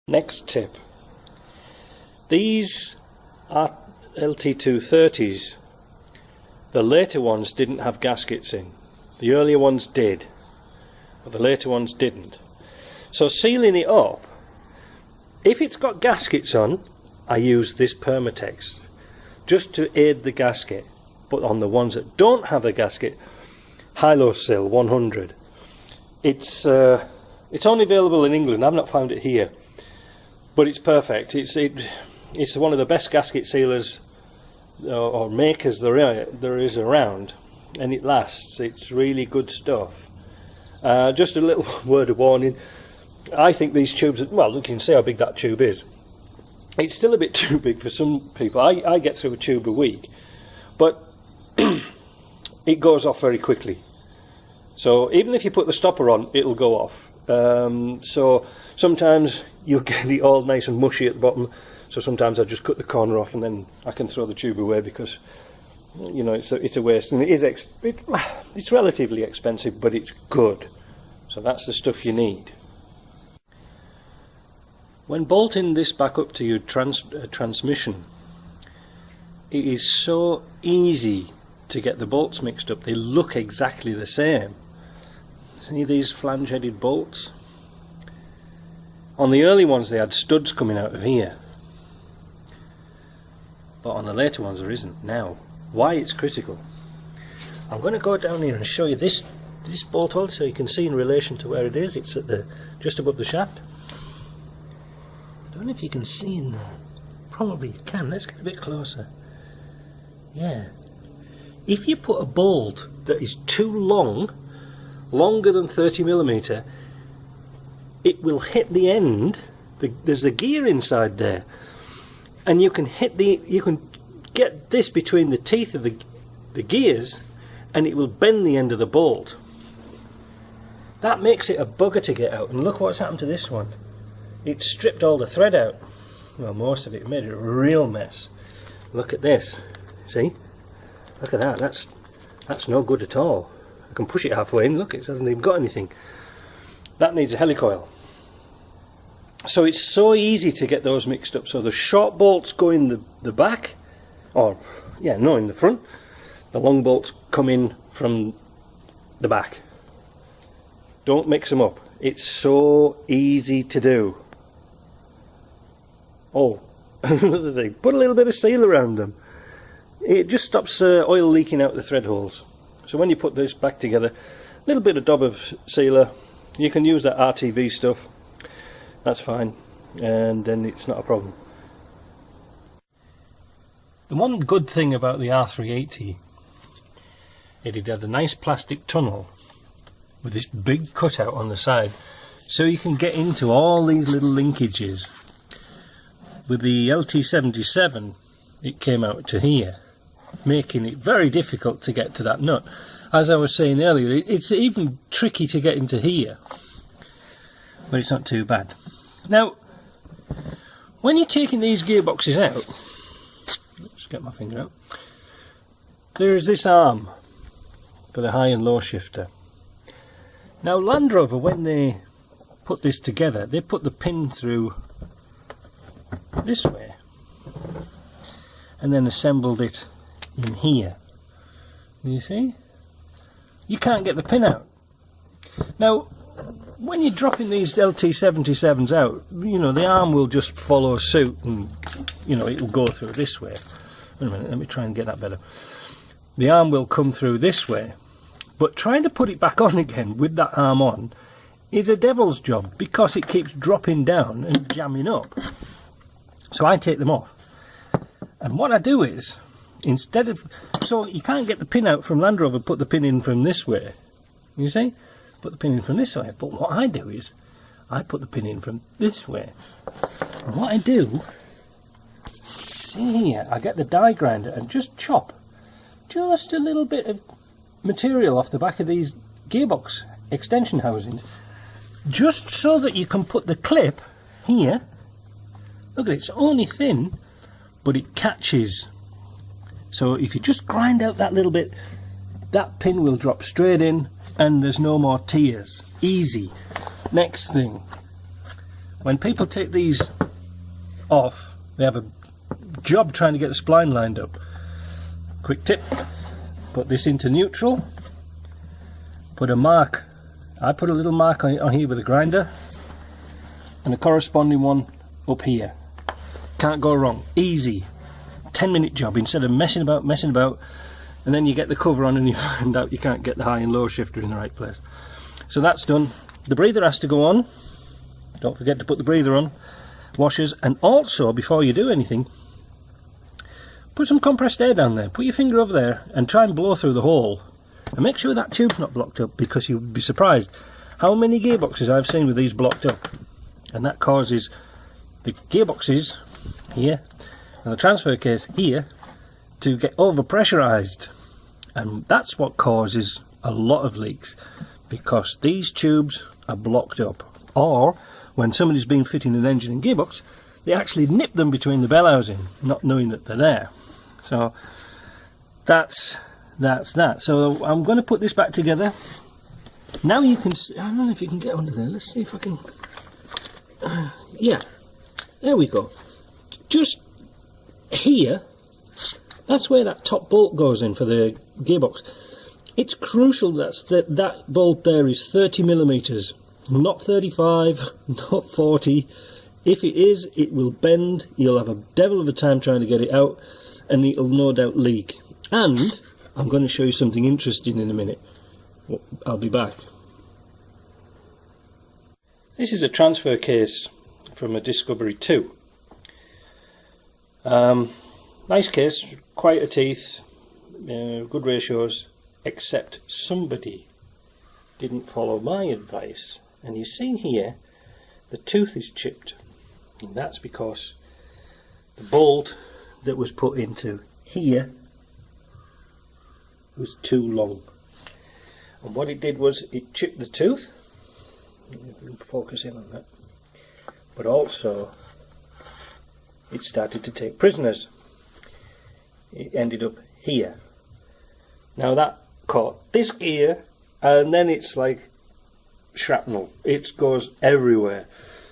Next tip. These are LT230s. The later ones didn't have gaskets in. The earlier ones did, but the later ones didn't. So sealing it up, if it's got gaskets on, I use this Permatex just to aid the gasket. But on the ones that don't have a gasket, Hylosil 100. It's only available in England. I've not found it here, but it's perfect. It's one of the best gasket sealers or makers there is around, and it lasts. It's really good stuff. Just a little word of warning. I think these tubes, well, you can see how big that tube is. It's still a bit too big for some people. I get through a tube a week, but it goes off very quickly. So even if you put the stopper on, it'll go off. So sometimes you'll get it all nice and mushy at the bottom. So sometimes I just cut the corner off and then I can throw the tube away because, you know, it's a waste. And it's relatively expensive, but it's good. So that's the stuff you need. When bolting this back up to your transmission, it is so easy to get the bolts mixed up. They look exactly the same. See these flange-headed bolts? On the early ones they had studs coming out of here, but on the later ones there isn't. Now, why it's critical, I'm going to go down here and show you this bolt hole so you can see in relation to where it is. It's at just above the shaft. I don't know if you can see in there. Probably you can. Let's get a bit closer. Yeah. If you put a bolt that is too long, longer than 30mm, it will hit the end. There's a gear inside there, and you can get this between the teeth of the gears, and it will bend the end of the bolt. That makes it a bugger to get out. And look what's happened to this one. It stripped all the thread out. Well, most of it. Made it a real mess. Look at this. See? Look at that. That's no good at all. I can push it halfway in. Look, it hasn't even got anything. That needs a helicoil. So it's so easy to get those mixed up. So the short bolts go in the back, or in the front. The long bolts come in from the back. Don't mix them up. It's so easy to do. Oh, another thing. Put a little bit of seal around them. It just stops oil leaking out the thread holes. So when you put this back together, a little bit of daub of sealer. You can use that RTV stuff. That's fine, and then it's not a problem. The one good thing about the R380 is it had a nice plastic tunnel with this big cutout on the side, so you can get into all these little linkages. With the LT77, it came out to here, making it very difficult to get to that nut. As I was saying earlier, it's even tricky to get into here, but it's not too bad. Now, when you're taking these gearboxes out, let's get my finger out, there is this arm for the high and low shifter. Now Land Rover, when they put this together, they put the pin through this way and then assembled it in here. You see? You can't get the pin out. Now, when you're dropping these LT77s out, you know, the arm will just follow suit and, you know, it will go through this way. Wait a minute, let me try and get that better. The arm will come through this way, but trying to put it back on again with that arm on is a devil's job because it keeps dropping down and jamming up. So I take them off. And what I do is, so you can't get the pin out from Land Rover, put the pin in from this way. You see? Put the pin in from this way. But what I do is, I put the pin in from this way. And what I do, see here, I get the die grinder and just chop just a little bit of material off the back of these gearbox extension housings, just so that you can put the clip here. Look at it, it's only thin, but it catches. So if you just grind out that little bit, that pin will drop straight in and there's no more tears. Easy. Next thing, when people take these off, they have a job trying to get the spline lined up. Quick tip, put this into neutral, put a mark, I put a little mark on here with a grinder, and a corresponding one up here. Can't go wrong, easy, 10-minute job instead of messing about, and then you get the cover on and you find out you can't get the high and low shifter in the right place. So that's done. The breather has to go on, don't forget to put the breather on, washers, and also before you do anything, put some compressed air down there, put your finger over there and try and blow through the hole and make sure that tube's not blocked up, because you'll be surprised how many gearboxes I've seen with these blocked up, and that causes the gearboxes here and the transfer case here to get over pressurized, and that's what causes a lot of leaks, because these tubes are blocked up. Or when somebody's been fitting an engine and gearbox, they actually nip them between the bell housing, not knowing that they're there. So that's that. So I'm going to put this back together. Now you can see, I don't know if you can get under there. Let's see if I can. Yeah, there we go. Just here, that's where that top bolt goes in for the gearbox. It's crucial that bolt there is 30 millimeters, not 35, not 40. If it is, it will bend. You'll have a devil of a time trying to get it out, and it'll no doubt leak. And I'm going to show you something interesting in a minute. I'll be back. This is a transfer case from a Discovery 2. Nice case, quite a teeth, good ratios, except somebody didn't follow my advice. And you see here, the tooth is chipped. And that's because the bolt that was put into here was too long. And what it did was it chipped the tooth. If we can focus in on that. But also it started to take prisoners. It ended up here. Now that caught this gear, and then it's like shrapnel. It goes everywhere.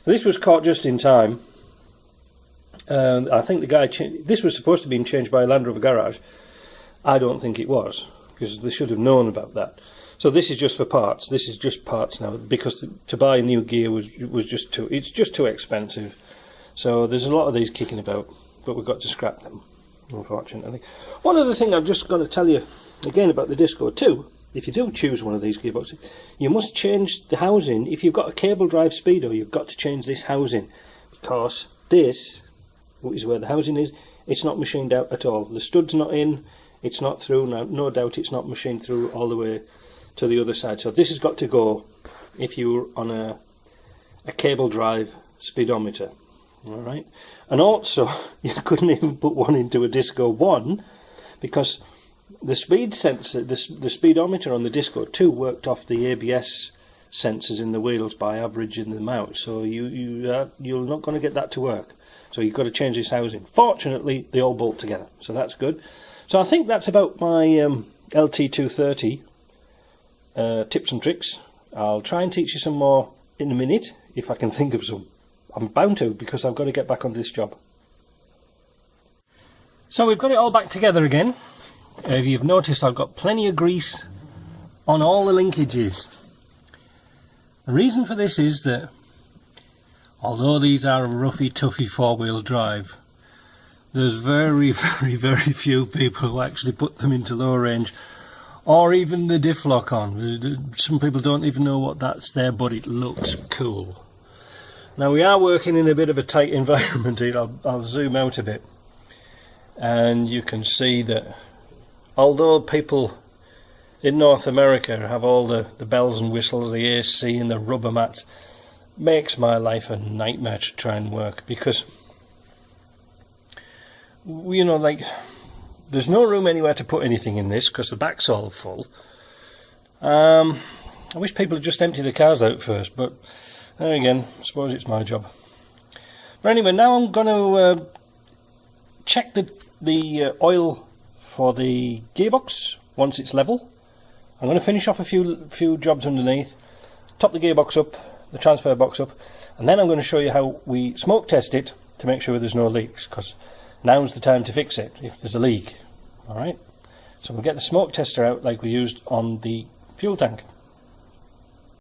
This was caught just in time. I think the guy this was supposed to be changed by a Land Rover garage. I don't think it was, because they should have known about that. So this is just for parts. This is just parts now, because to buy new gear was just too. It's just too expensive. So there's a lot of these kicking about, but we've got to scrap them, unfortunately. One other thing I'm just going to tell you again about the Disco 2. If you do choose one of these gearboxes, you must change the housing. If you've got a cable drive speedo, you've got to change this housing, because this, which is where the housing is, it's not machined out at all. The stud's not in, it's not through. Now, no doubt it's not machined through all the way to the other side. So this has got to go if you're on a cable drive speedometer. Alright, and also you couldn't even put one into a Disco 1, because the speed sensor, the speedometer on the Disco 2 worked off the ABS sensors in the wheels by averaging them out. So you're not going to get that to work. So you've got to change this housing. Fortunately, they all bolt together, so that's good. So I think that's about my LT230 tips and tricks. I'll try and teach you some more in a minute if I can think of some. I'm bound to, because I've got to get back onto this job. So we've got it all back together again. If you've noticed, I've got plenty of grease on all the linkages. The reason for this is that although these are a roughy toughy four-wheel drive, there's very few people who actually put them into low range or even the diff lock on. Some people don't even know what that's there, but it looks cool. Now we are working in a bit of a tight environment here. I'll zoom out a bit, and you can see that although people in North America have all the bells and whistles, the AC and the rubber mats, makes my life a nightmare to try and work, because you know, like, there's no room anywhere to put anything in this because the back's all full. I wish people would just empty the cars out first, but there again, I suppose it's my job. But anyway, now I'm going to check the oil for the gearbox once it's level. I'm going to finish off a few jobs underneath, top the gearbox up, the transfer box up, And then I'm going to show you how we smoke test it to make sure there's no leaks, because now's the time to fix it if there's a leak. Alright, so we'll get the smoke tester out like we used on the fuel tank.